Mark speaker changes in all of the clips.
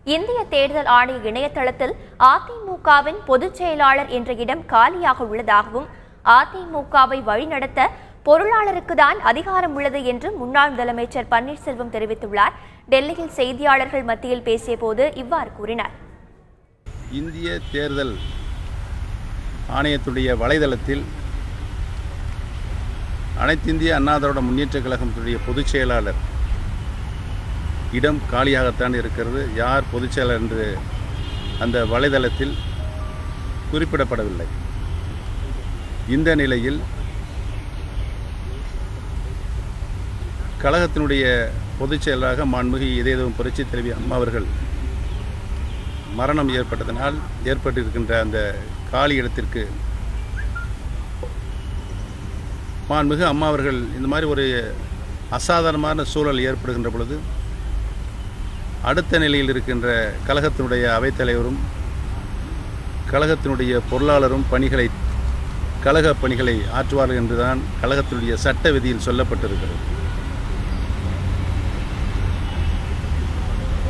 Speaker 1: இந்திய தேர்தல் ஆணைய இணையதளத்தில் அதிமுகவின் பொதுச் செயலாளர் என்ற இடம் காலியாக உள்ளதாகவும், அதிமுகவை வழிநடத்த பொருளாளருக்கு தான் அதிகாரம் உள்ளது என்று முன்னாள் முதலமைச்சர் பன்னீர்செல்வம் தெரிவித்துள்ளார். டெல்லியில் செய்தியாளர்கள் மத்தியில் பேசிய போது இவ்வாறு கூறினார்.
Speaker 2: இந்திய தேர்தல் ஆணையத்துடைய வலைதளத்தில் அனைத்திந்திய அண்ணா திராவிட முன்னேற்றக் கழகத்துடைய பொதுச் செயலாளர் இடம் காலியாகத்தான் இருக்கிறது. யார் பொதுச் செயலாளர் என்று அந்த வலைதளத்தில் குறிப்பிடப்படவில்லை. இந்த நிலையில் கழகத்தினுடைய பொதுச் செயலராக மாண்புமிகு இதயதேவம் புரட்சித் தலைவி அம்மா அவர்கள் மரணம் ஏற்பட்டதனால் ஏற்பட்டிருக்கின்ற அந்த காலி இடத்திற்கு மாண்புமிகு அம்மா அவர்கள் இந்த மாதிரி ஒரு அசாதாரணமான சூழல் ஏற்படுகின்ற பொழுது அடுத்த நிலையில் இருக்கின்ற கழகத்தினுடைய அவைத்தலைவரும் கழகத்தினுடைய பொருளாளரும் கழக பணிகளை ஆற்றுவார்கள் என்றுதான் கழகத்தினுடைய சட்ட விதியில் சொல்லப்பட்டிருக்கிறது.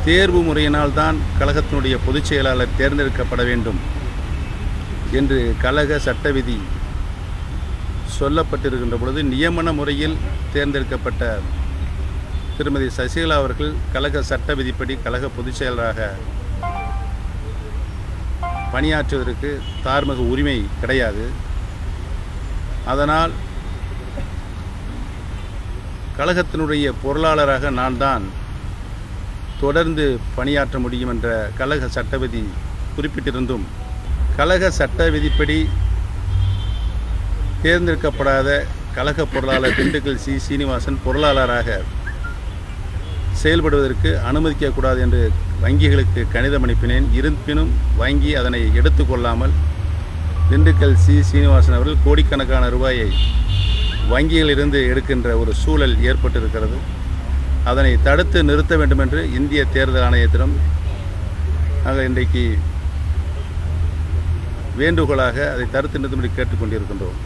Speaker 2: தேர்வு முறையினால் தான் கழகத்தினுடைய பொதுச் செயலாளர் தேர்ந்தெடுக்கப்பட வேண்டும் என்று கழக சட்ட விதி சொல்லப்பட்டிருக்கின்ற பொழுது நியமன முறையில் தேர்ந்தெடுக்கப்பட்ட திருமதி சசிகலா அவர்கள் கழக சட்ட விதிப்படி கழக பொதுச் செயலராக பணியாற்றுவதற்கு தார்மீக உரிமை கிடையாது. அதனால் கழகத்தினுடைய பொருளாளராக நான் தான் தொடர்ந்து பணியாற்ற முடியும் என்ற கழக சட்ட விதி குறிப்பிட்டிருந்தும் கழக சட்ட விதிப்படி தேர்ந்தெடுக்கப்படாத கழக பொருளாளர் திண்டுக்கல் சி சீனிவாசன் பொருளாளராக செயல்படுவதற்கு அனுமதிக்கக்கூடாது என்று வங்கிகளுக்கு கடிதம் அனுப்பினேன். இருப்பினும் வங்கி அதனை எடுத்துக்கொள்ளாமல் திண்டுக்கல் சி சீனிவாசன் அவர்கள் கோடிக்கணக்கான ரூபாயை வங்கியிலிருந்து எடுக்கின்ற ஒரு சூழல் ஏற்பட்டிருக்கிறது. அதனை தடுத்து நிறுத்த வேண்டும் என்று இந்திய தேர்தல் ஆணையத்திடம் நாங்கள் இன்றைக்கு வேண்டுகோளாக அதை தடுத்து நிறுத்தும்படி கேட்டுக்கொண்டிருக்கின்றோம்.